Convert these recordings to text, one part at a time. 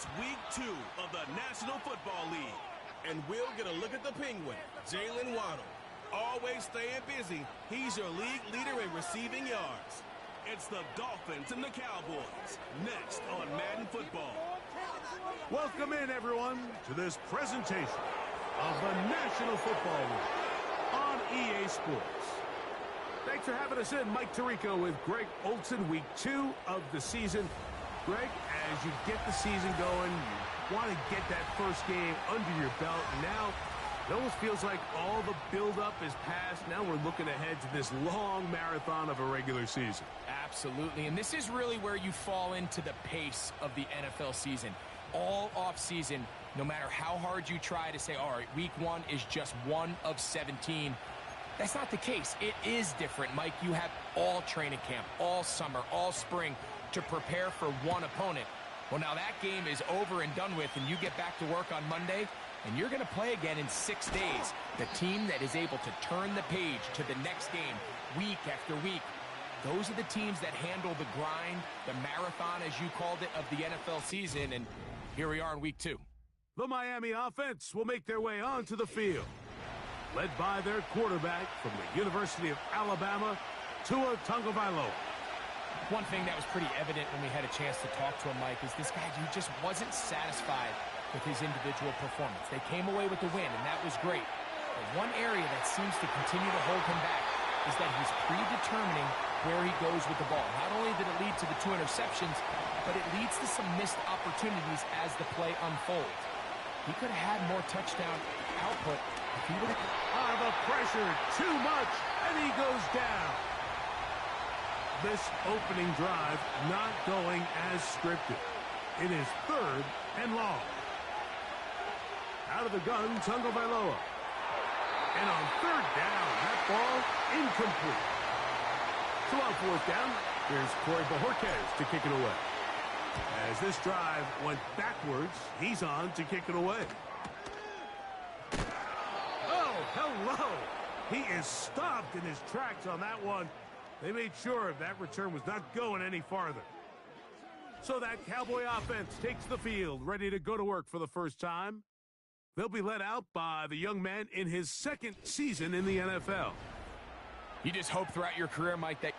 It's week 2 of the National Football League. And we'll get a look at the Penguin, Jalen Waddle. Always staying busy, he's your league leader in receiving yards. It's the Dolphins and the Cowboys, next on Madden Football. Welcome in, everyone, to this presentation of the National Football League on EA Sports. Thanks for having us in. Mike Tirico with Greg Olson, week 2 of the season. Greg, as you get the season going, you want to get that first game under your belt. Now, it almost feels like all the buildup is past. Now we're looking ahead to this long marathon of a regular season. Absolutely, and this is really where you fall into the pace of the NFL season. All off-season, no matter how hard you try to say, all right, week 1 is just 1 of 17, that's not the case. It is different, Mike. You have all training camp, all summer, all spring to prepare for one opponent. Well, now that game is over and done with, and you get back to work on Monday, and you're going to play again in 6 days. The team that is able to turn the page to the next game week after week, those are the teams that handle the grind, the marathon, as you called it, of the NFL season, and here we are in week 2. The Miami offense will make their way onto the field, led by their quarterback from the University of Alabama, Tua Tagovailoa. One thing that was pretty evident when we had a chance to talk to him, Mike, is this guy who just wasn't satisfied with his individual performance. They came away with the win, and that was great. But one area that seems to continue to hold him back is that he's predetermining where he goes with the ball. Not only did it lead to the 2 interceptions, but it leads to some missed opportunities as the play unfolds. He could have had more touchdown output if he would have... The pressure, too much, and he goes down. This opening drive not going as scripted. It is 3rd and long. Out of the gun, Tagovailoa. And on 3rd down, that ball incomplete. So on 4th down, here's Corey Bojorquez to kick it away. As this drive went backwards, he's on to kick it away. Oh, hello! He is stopped in his tracks on that one. They made sure that return was not going any farther. So that Cowboy offense takes the field, ready to go to work for the first time. They'll be led out by the young man in his 2nd season in the NFL. You just hope throughout your career, Mike, that...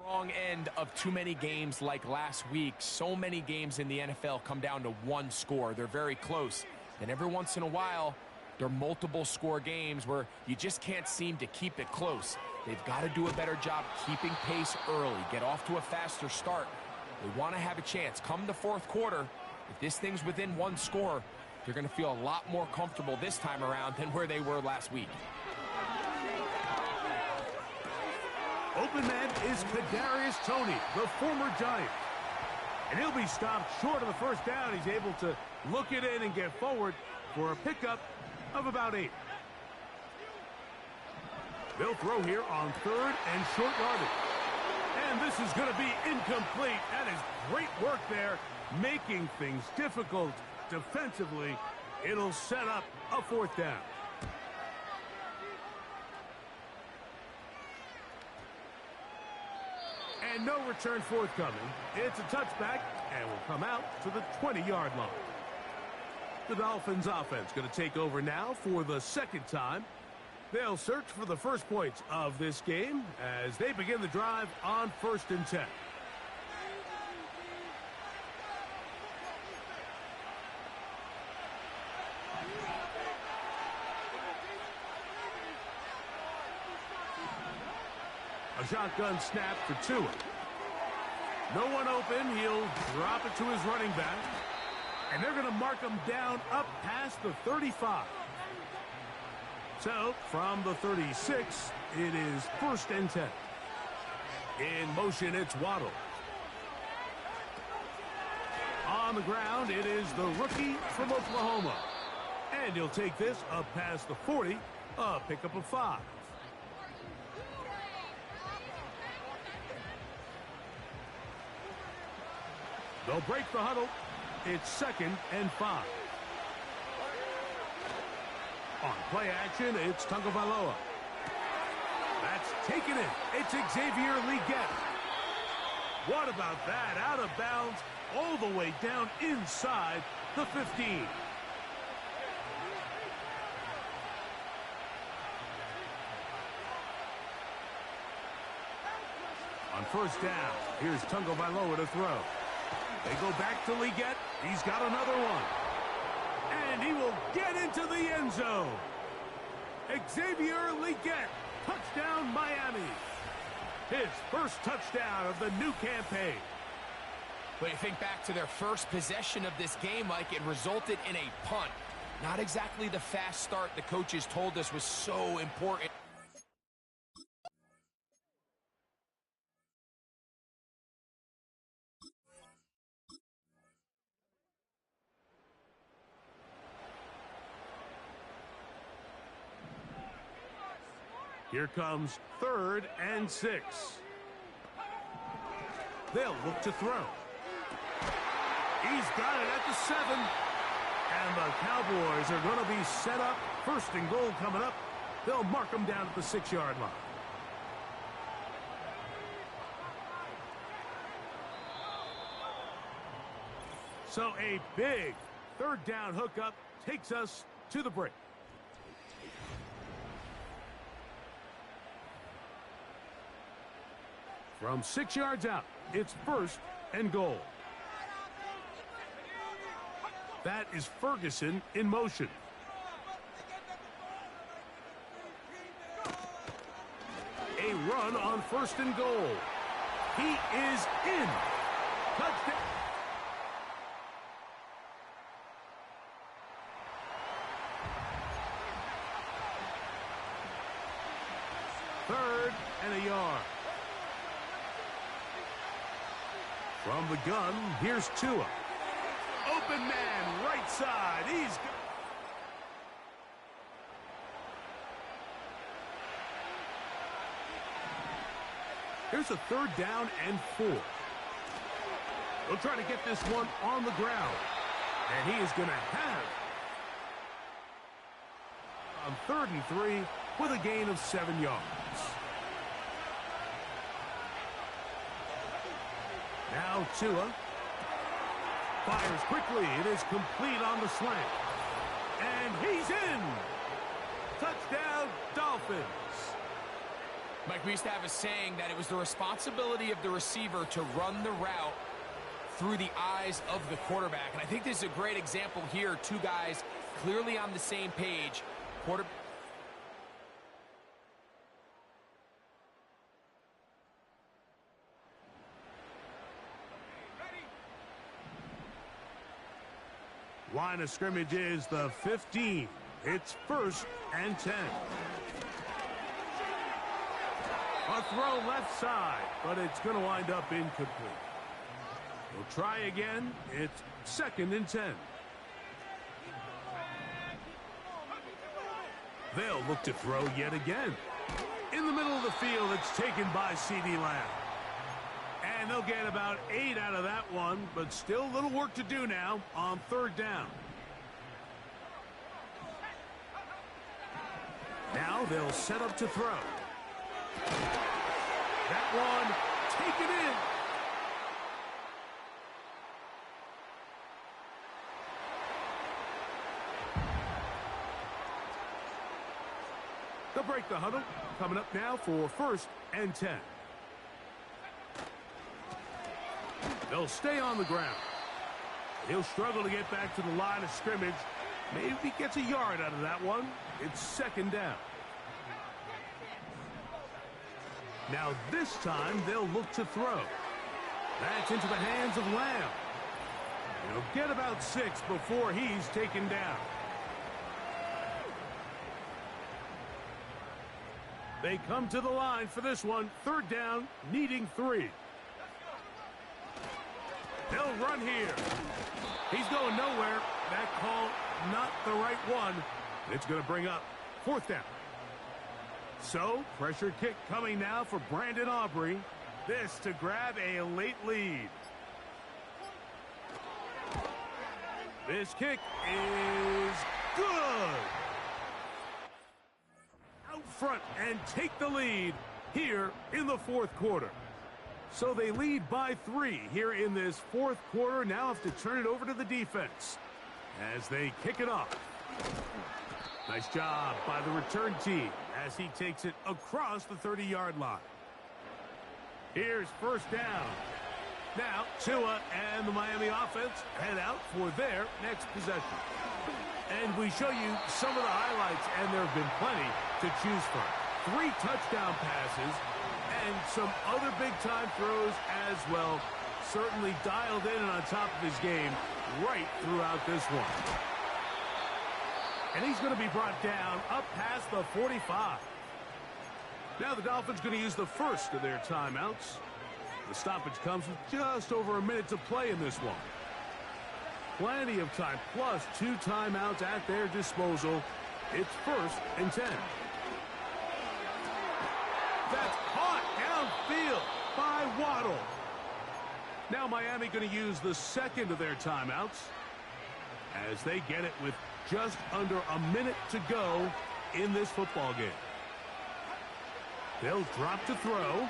wrong end of too many games like last week. So many games in the NFL come down to 1 score. They're very close. And every once in a while, there are multiple score games where you just can't seem to keep it close. They've got to do a better job keeping pace early, get off to a faster start. They want to have a chance. Come the 4th quarter, if this thing's within 1 score, they're going to feel a lot more comfortable this time around than where they were last week. Open man is Kadarius Toney, the former Giant. And he'll be stopped short of the 1st down. He's able to look it in and get forward for a pickup of about 8. They'll throw here on 3rd and short yardage. And this is going to be incomplete. That is great work there, making things difficult defensively. It'll set up a 4th down. And no return forthcoming. It's a touchback, and will come out to the 20-yard line. The Dolphins offense going to take over now for the 2nd time. They'll search for the first points of this game as they begin the drive on 1st and 10. A shotgun snap for Tua. No one open. He'll drop it to his running back. And they're going to mark him down up past the 35. So, from the 36, it is 1st and 10. In motion, it's Waddle. On the ground, it is the rookie from Oklahoma. And he'll take this up past the 40, a pickup of 5. They'll break the huddle. It's 2nd and 5. On play action, it's Tagovailoa. That's taken it. It's Xavier Legette. What about that? Out of bounds, all the way down inside the 15. On first down, here's Tagovailoa to throw. They go back to Legette. He's got another one. And he will get into the end zone. Xavier Legette, touchdown Miami. His first touchdown of the new campaign. But you think back to their first possession of this game, Mike, it resulted in a punt. Not exactly the fast start the coaches told us was so important. Here comes 3rd and 6. They'll look to throw. He's got it at the 7. And the Cowboys are going to be set up. 1st and goal coming up. They'll mark them down at the 6-yard line. So a big 3rd down hookup takes us to the break. From 6 yards out, it's 1st and goal. That is Ferguson in motion. A run on 1st and goal. He is in. Touchdown. Third and a yard. From the gun, here's Tua. Open man, right side. He's good. Here's a 3rd down and 4. We'll try to get this one on the ground. And he is going to have on 3rd and 3 with a gain of 7 yards. Now Tua fires quickly. It is complete on the slant. And he's in. Touchdown, Dolphins. Mike, we used to have a saying that it was the responsibility of the receiver to run the route through the eyes of the quarterback. And I think this is a great example here. 2 guys clearly on the same page. Line of scrimmage is the 15. It's 1st and 10. A throw left side, but it's going to wind up incomplete. We'll try again. It's 2nd and 10. They'll look to throw yet again. In the middle of the field, it's taken by C.D. Lamb. And they'll get about 8 out of that one, but still a little work to do now on 3rd down. Now they'll set up to throw. That one taken in. They'll break the huddle. Coming up now for 1st and 10. They'll stay on the ground. He'll struggle to get back to the line of scrimmage. Maybe he gets a yard out of that one. It's 2nd down. Now this time they'll look to throw. That's into the hands of Lamb. He'll get about 6 before he's taken down. They come to the line for this one. 3rd down, needing 3. They'll run here. He's going nowhere. That call, not the right one. It's going to bring up 4th down. So, pressure kick coming now for Brandon Aubrey. This to grab a late lead. This kick is good. Out front and take the lead here in the 4th quarter. So they lead by 3 here in this 4th quarter. Now have to turn it over to the defense as they kick it off. Nice job by the return team as he takes it across the 30-yard line. Here's 1st down. Now, Tua and the Miami offense head out for their next possession. And we show you some of the highlights, and there have been plenty to choose from. 3 touchdown passes and some other big-time throws as well. Certainly dialed in and on top of his game right throughout this one. And he's going to be brought down up past the 45. Now the Dolphins going to use the first of their timeouts. The stoppage comes with just over a minute to play in this one. Plenty of time, plus 2 timeouts at their disposal. It's 1st and 10. That's caught downfield by Waddle. Now Miami going to use the second of their timeouts as they get it with just under a minute to go in this football game. They'll drop to throw.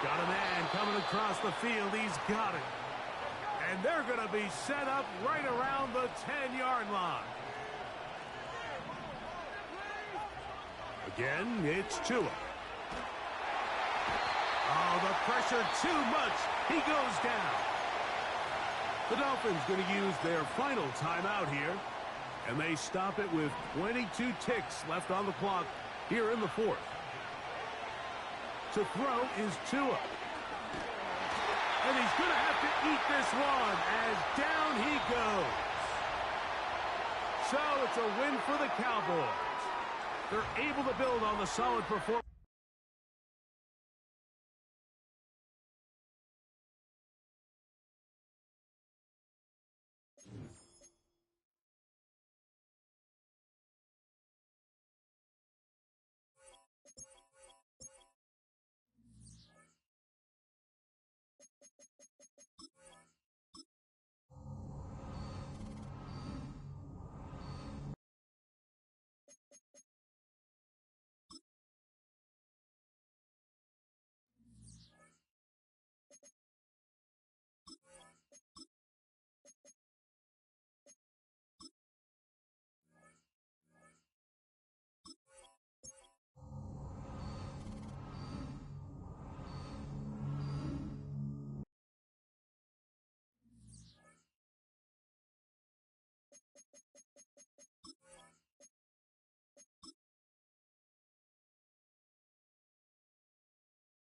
Got a man coming across the field. He's got it. And they're going to be set up right around the 10-yard line. Again, it's Tua. Oh, the pressure too much. He goes down. The Dolphins going to use their final timeout here. And they stop it with 22 ticks left on the clock here in the 4th. To throw is Tua. And he's going to have to eat this one as down he goes. So it's a win for the Cowboys. They're able to build on the solid performance.